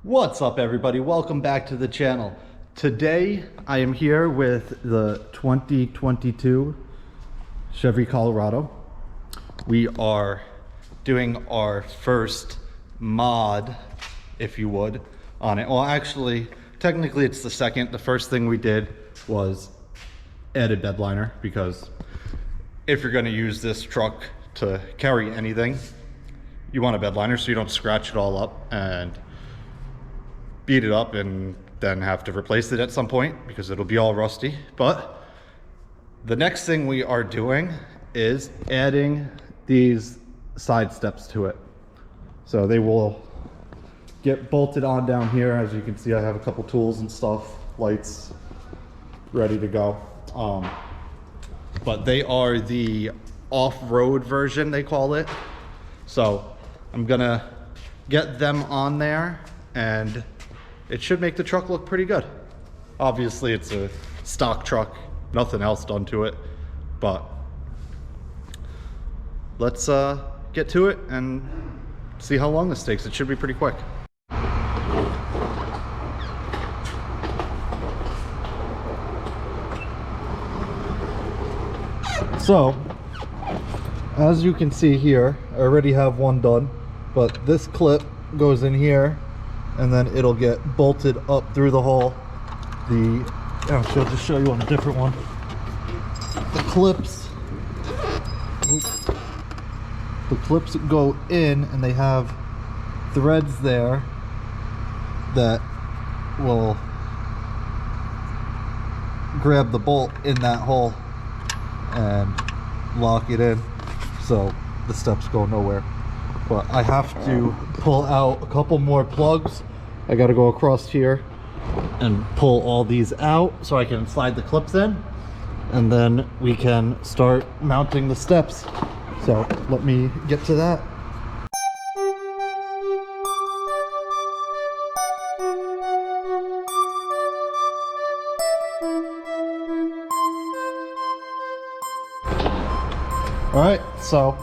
What's up, everybody? Welcome back to the channel. Today I am here with the 2022 Chevy Colorado. We are doing our first mod, if you would, on it. Well, actually, technically it's the second. The first thing we did was add a bed liner, because if you're going to use this truck to carry anything, you want a bed liner so you don't scratch it all up and beat it up and then have to replace it at some point because it'll be all rusty. But the next thing we are doing is adding these side steps to it. So they will get bolted on down here. As you can see, I have a couple tools and stuff, lights ready to go. But they are the off-road version, they call it. So I'm gonna get them on there and it should make the truck look pretty good. Obviously it's a stock truck, nothing else done to it, but let's get to it and see how long this takes. It should be pretty quick. So, as you can see here, I already have one done, but this clip goes in here and then it'll get bolted up through the hole. I'll just show you on a different one. The clips go in and they have threads there that will grab the bolt in that hole and lock it in, so the steps go nowhere. But I have to pull out a couple more plugs. I got to go across here and pull all these out so I can slide the clips in, and then we can start mounting the steps. So let me get to that. All right, so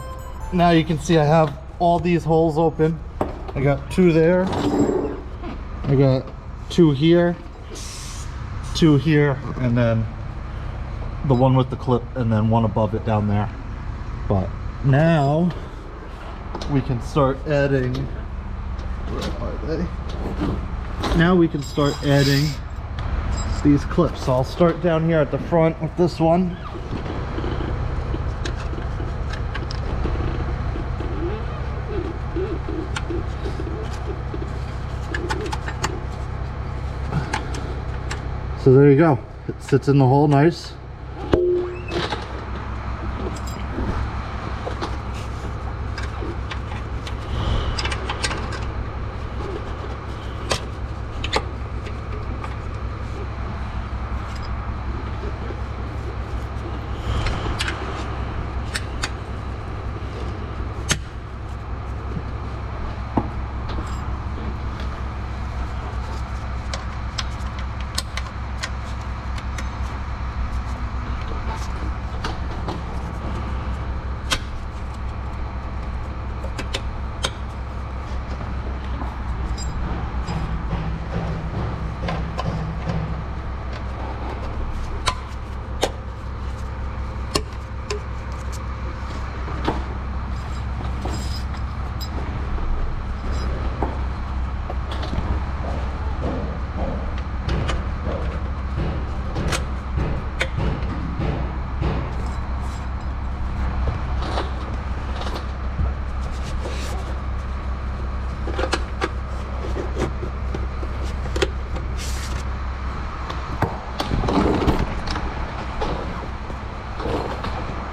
now you can see I have all these holes open. I got two there, I got two here, and then the one with the clip, and then one above it down there. But now we can start adding, where are they? Now we can start adding these clips. So I'll start down here at the front with this one. So there you go, it sits in the hole nice.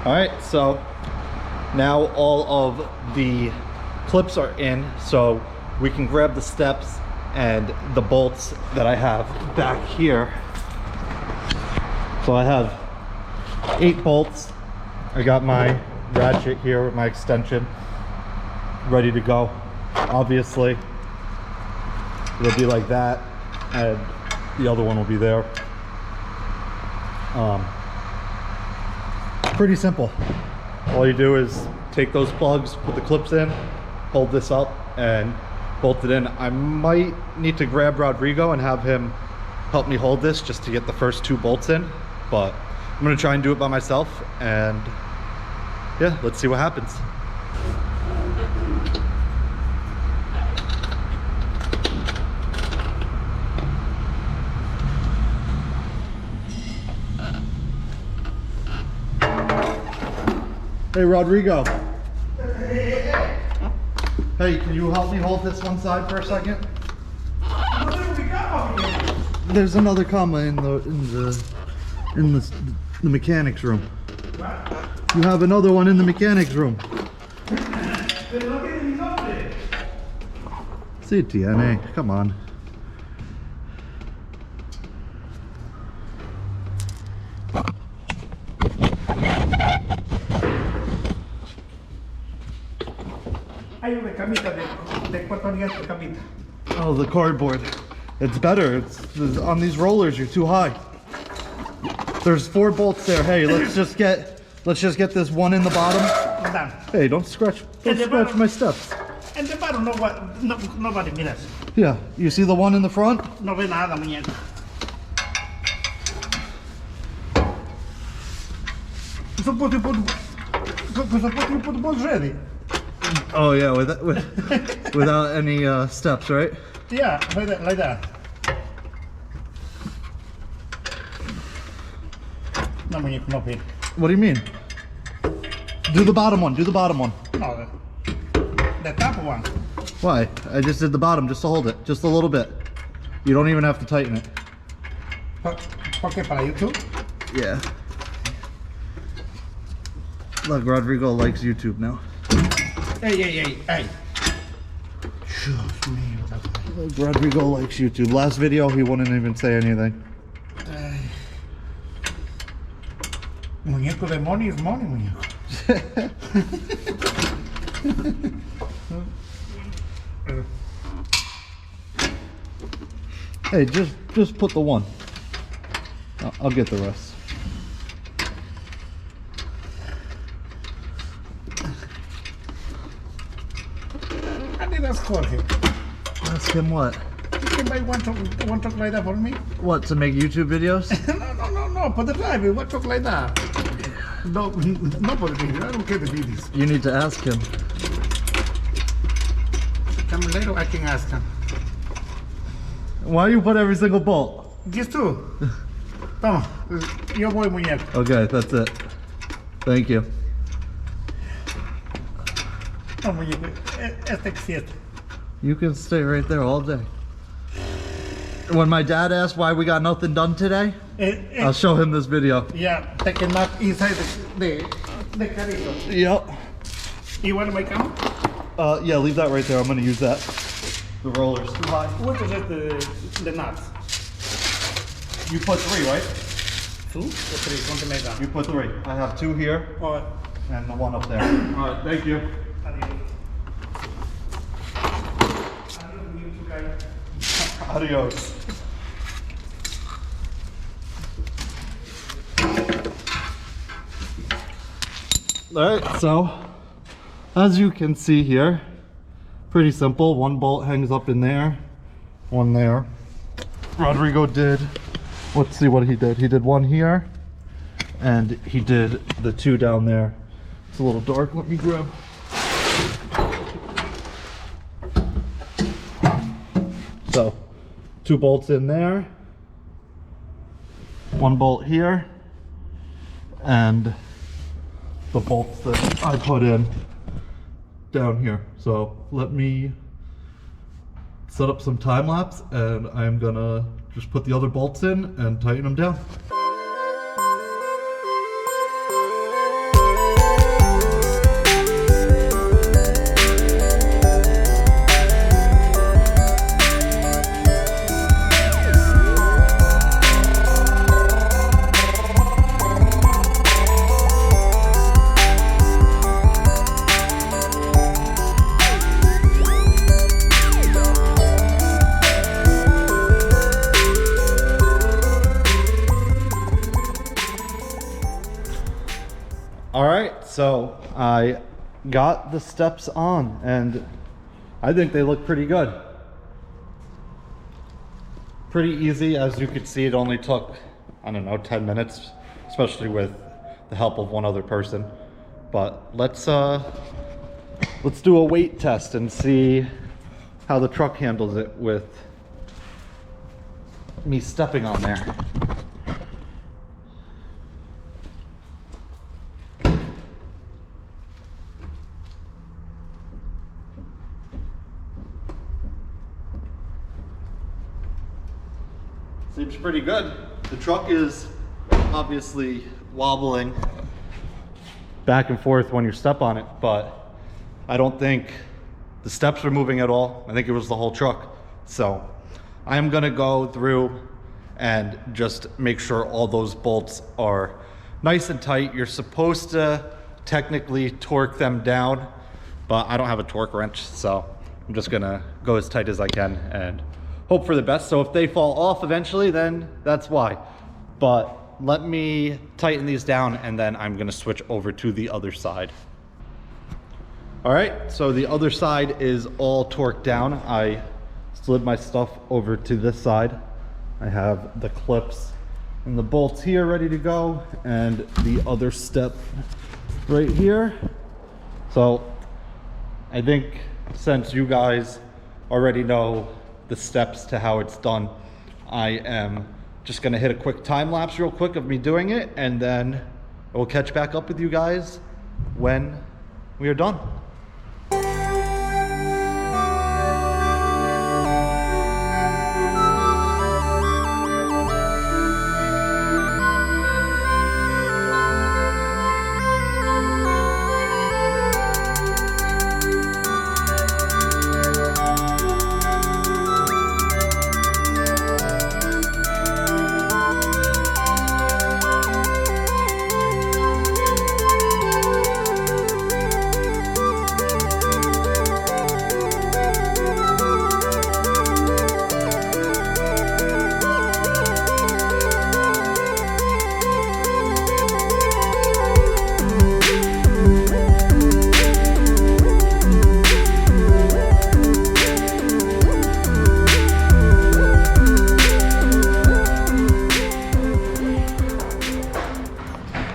All right, so now all of the clips are in, so we can grab the steps and the bolts that I have back here. So I have 8 bolts. I got my ratchet here with my extension ready to go. Obviously, it'll be like that, and the other one will be there. Pretty simple. All you do is take those plugs, put the clips in, hold this up, and bolted in. I might need to grab Rodrigo and have him help me hold this just to get the first 2 bolts in, but I'm gonna try and do it by myself, and yeah, let's see what happens. Hey, Rodrigo. Hey, can you help me hold this one side for a second? What do we got over here? There's another comma in the mechanics room. What? You have another one in the mechanics room. Pero no tiene mi nombre. Sí, tiene. Come on. Hay una camita de 4 días de camita. Oh, the cardboard. It's better. It's on these rollers. You're too high. There's 4 bolts there. Hey, let's just get this one in the bottom. Done. Hey, don't scratch my steps. En the bottom, nobody miras. Yeah, you see the one in the front? No ve nada, muñeco. So put you put balls ready. Oh yeah, without any steps, right? Yeah, like that. No, muñeco, no pin. What do you mean? Do the bottom one. Do the bottom one. No, the top one. Why? I just did the bottom just to hold it, just a little bit. You don't even have to tighten it. ¿Por qué? ¿Para YouTube? Yeah. Look, Rodrigo likes YouTube now. Hey. Look, Rodrigo likes YouTube. Last video, he wouldn't even say anything. Muñeco de money is money, muñeco. Hey, just put the one. I'll get the rest. I did ask Jorge. Ask him what? You can buy one truck like that for me? What, to make YouTube videos? No, for the driving, one truck like that. No, not for the video. I don't care the videos. You need to ask him. Come later, I can ask him. Why you put every single bolt? These two. Toma, yo voy, muñeco. Okay, that's it. Thank you. No, muñeco, este existe. You can stay right there all day. When my dad asked why we got nothing done today, I'll show him this video. Yeah, take a nap inside the carrito. Yep. You want my camera? Yeah, leave that right there. I'm gonna use that. The roller's too high. What is the nuts? You put 3, right? 2 or 3, something like that. You put 3. I have 2 here All right. and the one up there. All right, thank you. Adios. All right, so as you can see here, pretty simple. One bolt hangs up in there, one there. Rodrigo did, let's see what he did. He did one here, and he did the 2 down there. It's a little dark, let me grab. So, 2 bolts in there, 1 bolt here, and the bolts that I put in down here. So let me set up some time lapse, and I'm gonna just put the other bolts in and tighten them down. All right, so I got the steps on, and I think they look pretty good. Pretty easy. As you could see, it only took, I don't know, 10 minutes, especially with the help of one other person. But let's do a weight test and see how the truck handles it with me stepping on there. Seems pretty good. The truck is obviously wobbling back and forth when you step on it, but I don't think the steps are moving at all. I think it was the whole truck. So I am gonna go through and just make sure all those bolts are nice and tight. You're supposed to technically torque them down, but I don't have a torque wrench, so I'm just gonna go as tight as I can and hope for the best. So if they fall off eventually, then that's why. But let me tighten these down and then I'm gonna switch over to the other side. All right, so the other side is all torqued down. I slid my stuff over to this side. I have the clips and the bolts here ready to go, and the other step right here. So I think since you guys already know the steps to how it's done, I am just gonna hit a quick time lapse real quick of me doing it, and then I will catch back up with you guys when we are done.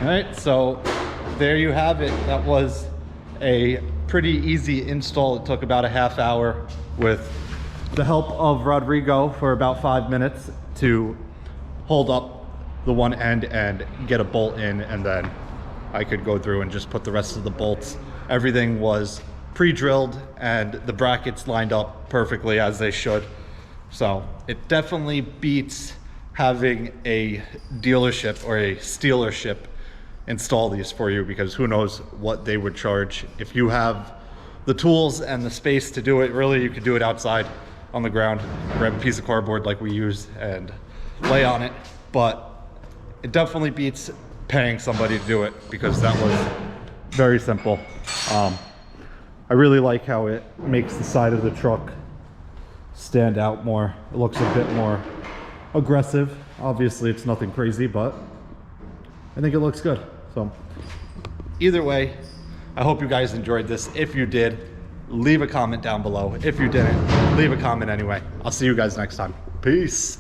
Alright, so there you have it. That was a pretty easy install. It took about a half hour with the help of Rodrigo for about 5 minutes to hold up the one end and get a bolt in, and then I could go through and just put the rest of the bolts. Everything was pre-drilled and the brackets lined up perfectly as they should. So it definitely beats having a dealership or a stealership install these for you, because who knows what they would charge. If you have the tools and the space to do it, really you could do it outside on the ground, grab a piece of cardboard like we use and lay on it. But it definitely beats paying somebody to do it, because that was very simple. I really like how it makes the side of the truck stand out more. It looks a bit more aggressive. Obviously it's nothing crazy, but I think it looks good. So either way, I hope you guys enjoyed this. If you did, leave a comment down below. If you didn't, leave a comment anyway. I'll see you guys next time. Peace.